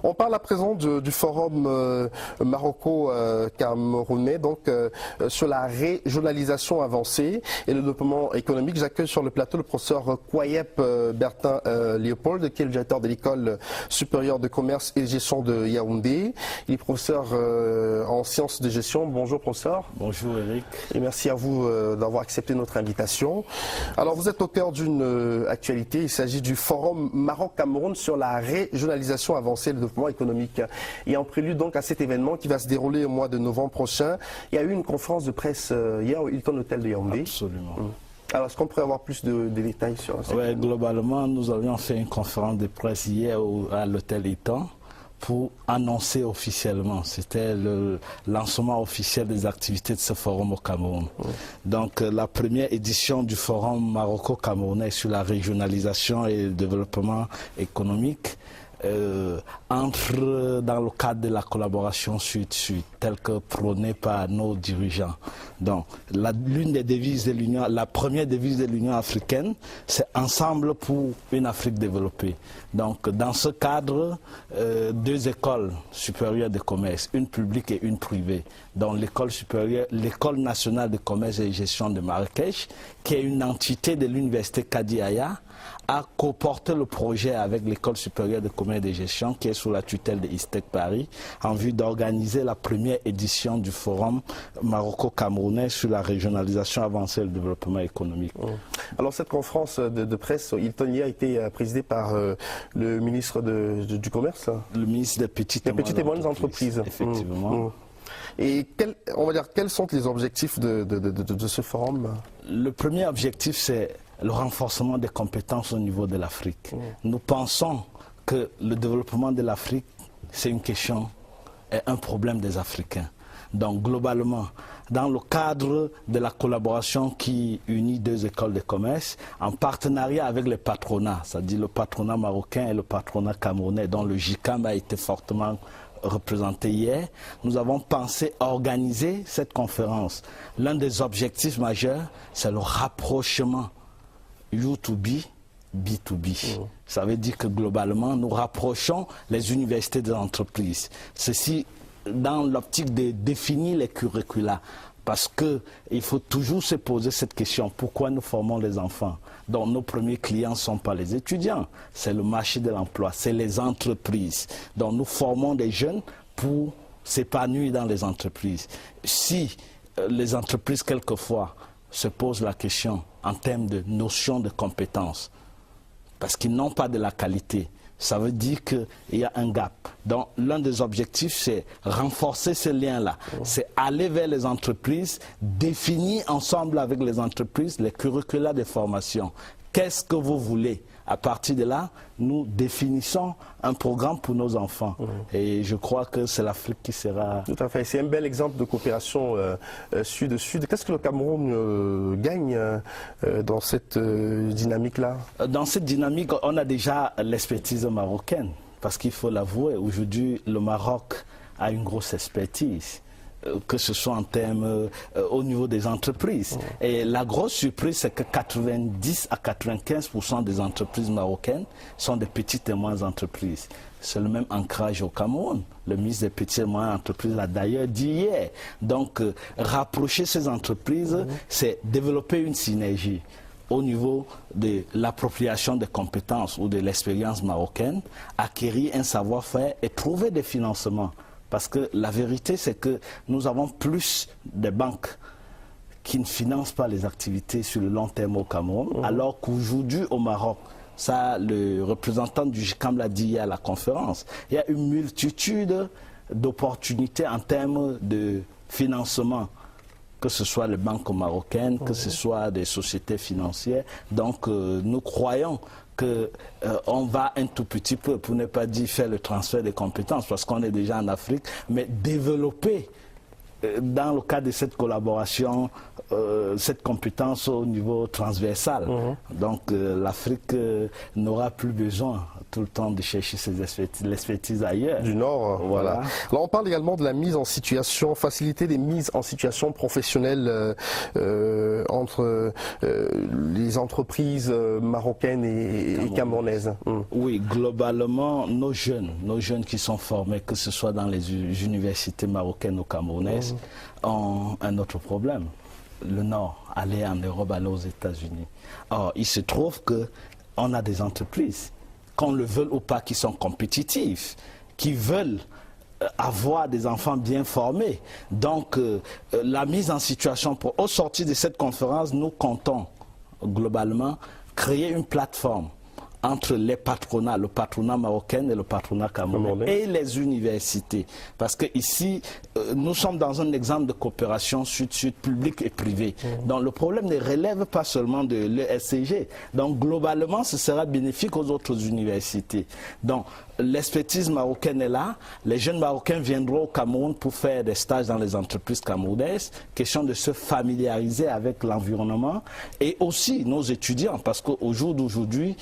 On parle à présent du forum maroco-camerounais, donc sur la régionalisation avancée et le développement économique. J'accueille sur le plateau le professeur Kouayep Bertin Léopold, qui est le directeur de l'école supérieure de commerce et de gestion de Yaoundé. Il est professeur en sciences de gestion. Bonjour professeur. Bonjour Eric. Et merci à vous d'avoir accepté notre invitation. Alors vous êtes au cœur d'une actualité, il s'agit du forum Maroc-Cameroun sur la régionalisation avancée, le développement économique. Et en prélude donc à cet événement qui va se dérouler au mois de novembre prochain, il y a eu une conférence de presse hier au Hilton Hotel de Yaoundé. Absolument. Alors est-ce qu'on pourrait avoir plus de détails sur ça? Oui, globalement, nous avions fait une conférence de presse hier à l'hôtel Hilton pour annoncer officiellement, c'était le lancement officiel des activités de ce forum au Cameroun. Donc la première édition du forum maroco-camerounais sur la régionalisation et le développement économique entre dans le cadre de la collaboration sud-sud, telle que prônée par nos dirigeants. Donc, l'une des devises de l'Union, la première devise de l'Union africaine, c'est ensemble pour une Afrique développée. Donc, dans ce cadre, deux écoles supérieures de commerce, une publique et une privée, dont l'école supérieure, l'école nationale de commerce et de gestion de Marrakech, qui est une entité de l'université Kadi Aya, a coporté le projet avec l'école supérieure de commerce et de gestion qui est sous la tutelle de ISTEC Paris en vue d'organiser la première édition du forum maroco-camerounais sur la régionalisation avancée et le développement économique. Alors cette conférence de presse Hilton a été présidée par le ministre du Commerce. Le ministre des petites et moyennes entreprises. Effectivement. Et on va dire, quels sont les objectifs de ce forum? Le premier objectif, c'est le renforcement des compétences au niveau de l'Afrique. Nous pensons que le développement de l'Afrique, c'est une question et un problème des Africains. Donc globalement, dans le cadre de la collaboration qui unit deux écoles de commerce, en partenariat avec les patronats, c'est-à-dire le patronat marocain et le patronat camerounais, dont le JICAM a été fortement représenté hier, nous avons pensé organiser cette conférence. L'un des objectifs majeurs, c'est le rapprochement U2B, B2B. Ça veut dire que globalement, nous rapprochons les universités des entreprises. Ceci dans l'optique de définir les curricula. Parce qu'il faut toujours se poser cette question, pourquoi nous formons les enfants? Donc nos premiers clients ne sont pas les étudiants, c'est le marché de l'emploi, c'est les entreprises. Donc nous formons des jeunes pour s'épanouir dans les entreprises. Si les entreprises, quelquefois, se posent la question en termes de notion de compétences, parce qu'ils n'ont pas de la qualité, ça veut dire qu'il y a un gap. Donc l'un des objectifs, c'est renforcer ce lien-là. C'est aller vers les entreprises, définir ensemble avec les entreprises les curricula de formation. Qu'est-ce que vous voulez? À partir de là, nous définissons un programme pour nos enfants. Et je crois que c'est l'Afrique qui sera... Tout à fait. C'est un bel exemple de coopération sud-sud. Qu'est-ce que le Cameroun gagne dans cette dynamique-là? Dans cette dynamique, on a déjà l'expertise marocaine. Parce qu'il faut l'avouer, aujourd'hui, le Maroc a une grosse expertise. Que ce soit en termes au niveau des entreprises. Et la grosse surprise, c'est que 90 à 95% des entreprises marocaines sont des petites et moyennes entreprises. C'est le même ancrage au Cameroun. Le ministre des petites et moyennes entreprises l'a d'ailleurs dit hier. Donc, rapprocher ces entreprises, c'est développer une synergie au niveau de l'appropriation des compétences ou de l'expérience marocaine, acquérir un savoir-faire et trouver des financements. Parce que la vérité, c'est que nous avons plus de banques qui ne financent pas les activités sur le long terme au Cameroun, alors qu'aujourd'hui au Maroc, ça, le représentant du JICAM l'a dit hier à la conférence, il y a une multitude d'opportunités en termes de financement, que ce soit les banques marocaines, que ce soit des sociétés financières. Donc nous croyons qu'on va un tout petit peu, pour ne pas dire faire le transfert des compétences, parce qu'on est déjà en Afrique, mais développer dans le cadre de cette collaboration, cette compétence au niveau transversal. Donc l'Afrique n'aura plus besoin, tout le temps de chercher l'expertise ailleurs. Du Nord, Voilà. Alors on parle également de la mise en situation, faciliter les mises en situation professionnelle entre les entreprises marocaines et camerounaises. Oui, globalement, nos jeunes qui sont formés, que ce soit dans les universités marocaines ou camerounaises, ont un autre problème. Le Nord, aller en Europe, aller aux États-Unis. Or, il se trouve qu'on a des entreprises, qu'on le veuille ou pas, qui sont compétitives, qui veulent avoir des enfants bien formés. Donc, la mise en situation, au sortir de cette conférence, nous comptons globalement créer une plateforme entre les patronats, le patronat marocain et le patronat camerounais et les universités. Parce que ici, nous sommes dans un exemple de coopération sud-sud, public et privé. Donc le problème ne relève pas seulement de l'ESCG. Donc globalement, ce sera bénéfique aux autres universités. Donc l'expertise marocaine est là. Les jeunes Marocains viendront au Cameroun pour faire des stages dans les entreprises camerounaises. Question de se familiariser avec l'environnement. Et aussi nos étudiants, parce qu'au jour d'aujourd'hui,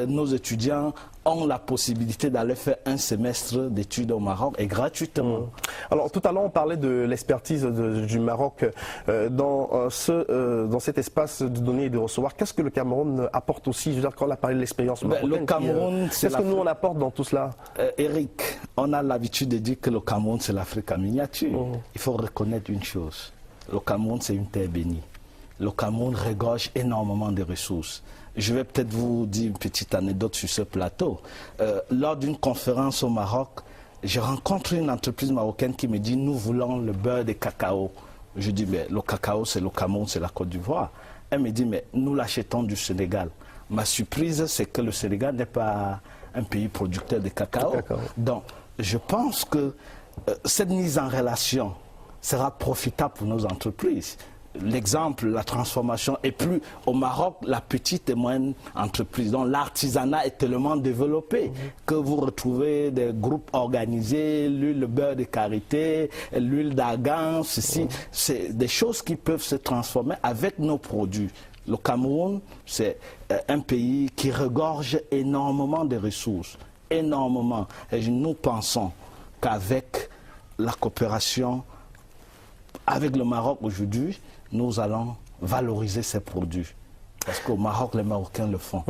nos étudiants ont la possibilité d'aller faire un semestre d'études au Maroc et gratuitement. Alors tout à l'heure on parlait de l'expertise du Maroc dans cet espace de donner et de recevoir. Qu'est-ce que le Cameroun apporte aussi? Je veux dire, quand on a parlé de l'expérience marocaine, le Cameroun, qu'est-ce que nous on apporte dans tout cela? Eric, on a l'habitude de dire que le Cameroun c'est l'Afrique en miniature. Il faut reconnaître une chose, le Cameroun c'est une terre bénie. Le Cameroun regorge énormément de ressources. Je vais peut-être vous dire une petite anecdote sur ce plateau. Lors d'une conférence au Maroc, je rencontre une entreprise marocaine qui me dit « Nous voulons le beurre de cacao ». Je dis « Mais le cacao, c'est le Cameroun, c'est la Côte d'Ivoire ». Elle me dit « Mais nous l'achetons du Sénégal ». Ma surprise, c'est que le Sénégal n'est pas un pays producteur de cacao. Donc, je pense que cette mise en relation sera profitable pour nos entreprises. L'exemple, la transformation, et plus au Maroc, la petite et moyenne entreprise. Donc l'artisanat est tellement développé que vous retrouvez des groupes organisés, l'huile, le beurre de karité, l'huile d'argan, ceci. C'est des choses qui peuvent se transformer avec nos produits. Le Cameroun, c'est un pays qui regorge énormément de ressources, énormément. Et nous pensons qu'avec la coopération avec le Maroc aujourd'hui, nous allons valoriser ces produits. Parce qu'au Maroc, les Marocains le font.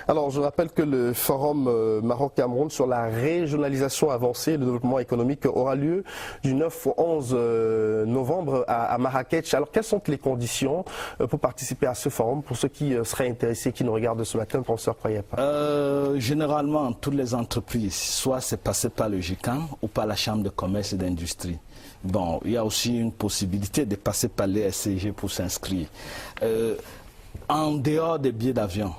Alors, je rappelle que le forum Maroc-Cameroun sur la régionalisation avancée et le développement économique aura lieu du 9 au 11 novembre à Marrakech. Alors, quelles sont les conditions pour participer à ce forum, pour ceux qui seraient intéressés, qui nous regardent ce matin, professeur Koyep? Généralement, toutes les entreprises, soit c'est passé par le GICAM ou par la Chambre de commerce et d'industrie. Bon, il y a aussi une possibilité de passer par l'ESCG pour s'inscrire. En dehors des billets d'avion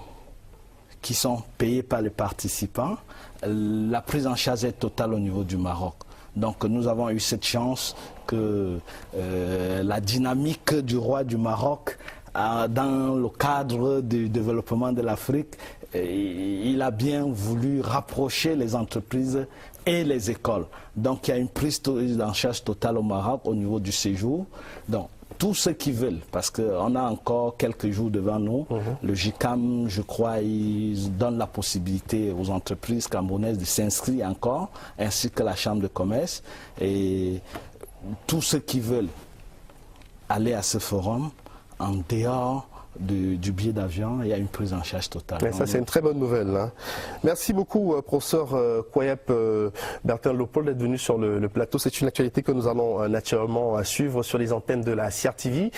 qui sont payés par les participants, la prise en charge est totale au niveau du Maroc. Donc nous avons eu cette chance que la dynamique du roi du Maroc, dans le cadre du développement de l'Afrique, il a bien voulu rapprocher les entreprises et les écoles. Donc il y a une prise en charge totale au Maroc au niveau du séjour. Donc tous ceux qui veulent, parce qu'on a encore quelques jours devant nous, le GICAM, je crois, il donne la possibilité aux entreprises camerounaises de s'inscrire encore, ainsi que la Chambre de commerce. Et tous ceux qui veulent aller à ce forum, en dehors du billet d'avion, il y a une prise en charge totale. Mais ça, c'est une très bonne nouvelle. Hein. Merci beaucoup, professeur Koyep Bertin Leopold, d'être venu sur le plateau. C'est une actualité que nous allons naturellement suivre sur les antennes de la CRTV.